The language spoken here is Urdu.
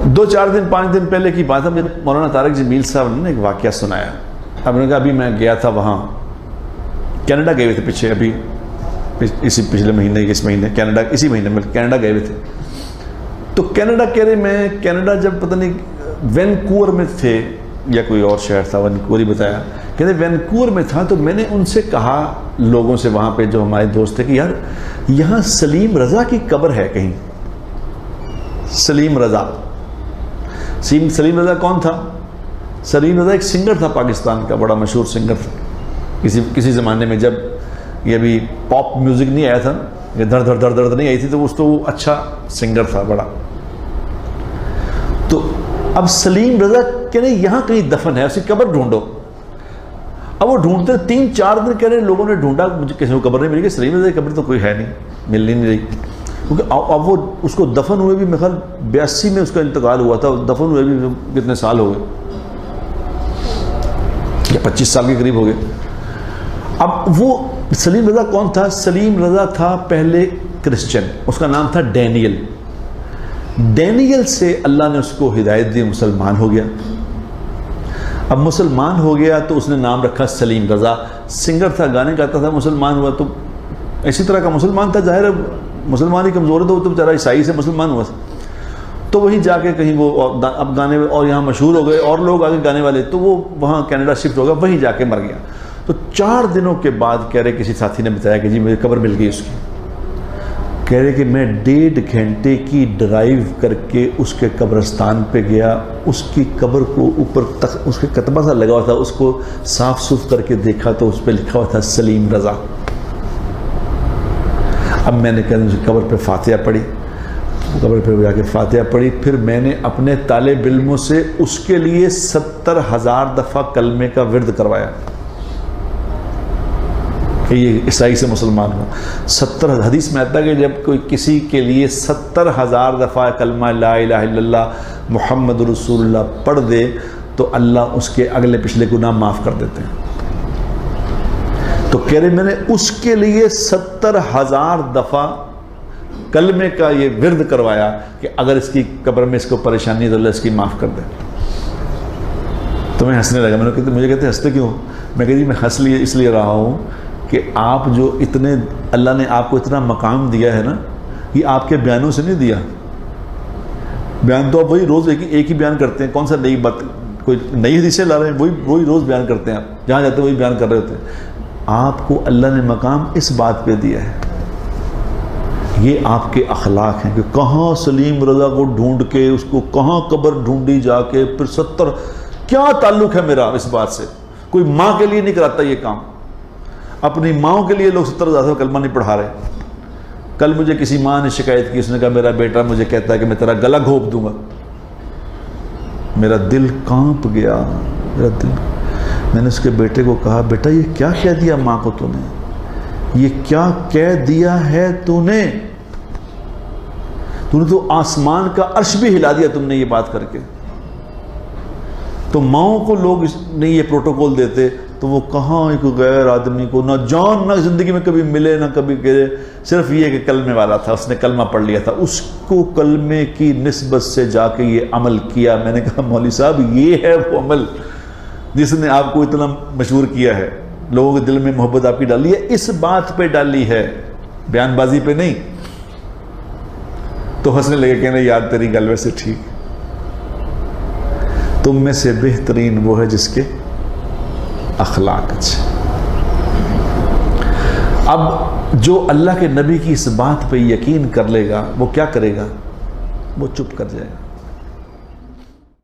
دو چار دن 5 دن پہلے کی بات ہے، مجھے مولانا طارق جمیل صاحب نے ایک واقعہ سنایا. اب نے کہا ابھی میں گیا تھا وہاں، کینیڈا گئے ہوئے تھے پیچھے، ابھی اسی پچھلے مہینے اس مہینے کینیڈا، اسی مہینے میں کینیڈا گئے ہوئے تھے. تو کینیڈا کہہ رہے میں کینیڈا جب پتہ نہیں وینکوور میں تھے یا کوئی اور شہر تھا، وینکوور ہی بتایا، کہتے وینکوور میں تھا. تو میں نے ان سے کہا لوگوں سے وہاں پہ جو ہمارے دوست تھے کہ یار یہاں سلیم رضا کی قبر ہے کہیں. سلیم رضا کون تھا؟ سلیم رضا ایک سنگر تھا پاکستان کا، بڑا مشہور سنگر تھا کسی زمانے میں، جب یہ ابھی پاپ میوزک نہیں آیا تھا، یہ دھڑ دھڑ دھڑ دھڑ نہیں آئی تھی، تو اس تو وہ اچھا سنگر تھا بڑا. تو اب سلیم رضا کہہ رہے یہاں کہیں دفن ہے، اس کی قبر ڈھونڈو. اب وہ ڈھونڈتے 3-4 دن کہہ رہے لوگوں نے ڈھونڈا، مجھے کسی کو قبر نہیں ملی کہ سلیم رضا کی قبر تو کوئی ہے نہیں، ملنی نہیں رہی. کیونکہ اب وہ اس کو دفن ہوئے بھی میرے خیال 82 میں اس کا انتقال ہوا تھا، دفن ہوئے بھی کتنے سال ہو گئے، یا 25 سال کے قریب ہو گئے. اب وہ سلیم رضا کون تھا؟ سلیم رضا تھا پہلے کرسچن، اس کا نام تھا ڈینیل. ڈینیل سے اللہ نے اس کو ہدایت دی، مسلمان ہو گیا. اب مسلمان ہو گیا تو اس نے نام رکھا سلیم رضا. سنگر تھا، گانے گاتا تھا، مسلمان ہوا تو اسی طرح کا مسلمان تھا. ظاہر ہے مسلمان ہی کمزور ہے، تو وہ تو بیچارہ عیسائی سے مسلمان ہوا تھا. تو وہیں جا کے کہیں وہ اب گانے اور یہاں مشہور ہو گئے اور لوگ آگے گانے والے، تو وہ وہاں کینیڈا شفٹ ہو گیا، وہیں جا کے مر گیا. تو 4 دنوں کے بعد کہہ رہے کسی ساتھی نے بتایا کہ جی مجھے قبر مل گئی اس کی. کہہ رہے کہ میں 1.5 گھنٹے کی ڈرائیو کر کے اس کے قبرستان پہ گیا، اس کی قبر کو اوپر تک اس کے کتبہ سا لگا ہوا تھا، اس کو صاف صوف کر کے دیکھا تو اس پہ لکھا ہوا تھا سلیم رضا. اب میں نے کہا قبر پہ فاتحہ پڑھی، قبر پہ جا کے فاتحہ پڑھی. پھر میں نے اپنے طالب علموں سے اس کے لیے 70,000 دفعہ کلمے کا ورد کروایا کہ یہ عیسائی سے مسلمان ہو. 70 حدیث میں آتا ہے کہ جب کوئی کسی کے لیے 70,000 دفعہ کلمہ لا الہ الا اللہ محمد رسول اللہ پڑھ دے تو اللہ اس کے اگلے پچھلے گناہ معاف کر دیتے ہیں. تو کہہ رہے میں نے اس کے لیے 70,000 دفعہ کلمے کا یہ ورد کروایا کہ اگر اس کی قبر میں اس کو پریشانی ہے تو اللہ اس کی معاف کر دے. تو میں ہنسنے لگا. مجھے کہتے ہنستے کیوں؟ میں کہتی میں ہنس لیے اس لیے رہا ہوں کہ آپ جو اتنے اللہ نے آپ کو اتنا مقام دیا ہے نا، یہ آپ کے بیانوں سے نہیں دیا. بیان تو آپ وہی روز ایک ہی بیان کرتے ہیں. کون سا نئی بات، کوئی نئی حدیثیں لا رہے ہیں، وہی روز بیان کرتے ہیں. آپ جہاں جاتے ہیں وہی بیان کر رہے ہوتے ہیں. آپ کو اللہ نے مقام اس بات پہ دیا ہے. یہ آپ کے اخلاق ہیں کہ کہاں سلیم رضا کو ڈھونڈ کے، اس کو کہاں قبر ڈھونڈی جا کے، پھر 70 کیا تعلق ہے میرا اس بات سے؟ کوئی ماں کے لیے نہیں کراتا یہ کام. اپنی ماؤں کے لیے لوگ 70,000 کلمہ نہیں پڑھا رہے. کل مجھے کسی ماں نے شکایت کی، اس نے کہا میرا بیٹا مجھے کہتا ہے کہ میں تیرا گلا گھونپ دوں گا. میرا دل کانپ گیا، میرا دل. میں نے اس کے بیٹے کو کہا بیٹا یہ کیا کہہ دیا ماں کو تو نے، یہ کیا کہہ دیا ہے تو نے تو آسمان کا عرش بھی ہلا دیا تم نے یہ بات کر کے. تو ماؤں کو لوگ نہیں یہ پروٹوکول دیتے تو وہ کہاں ایک غیر آدمی کو نہ جان نہ زندگی میں کبھی ملے نہ کبھی کرے، صرف یہ کہ کلمے والا تھا، اس نے کلمہ پڑھ لیا تھا، اس کو کلمے کی نسبت سے جا کے یہ عمل کیا. میں نے کہا مولوی صاحب یہ ہے وہ عمل جس نے آپ کو اتنا مشہور کیا ہے، لوگوں کے دل میں محبت آپ کی ڈالی ہے، اس بات پہ ڈالی ہے، بیان بازی پہ نہیں. تو ہنسنے لگے کہنے یار تیری گل ویسے ٹھیک، تم میں سے بہترین وہ ہے جس کے اخلاق اچھے. اب جو اللہ کے نبی کی اس بات پہ یقین کر لے گا وہ کیا کرے گا؟ وہ چپ کر جائے گا.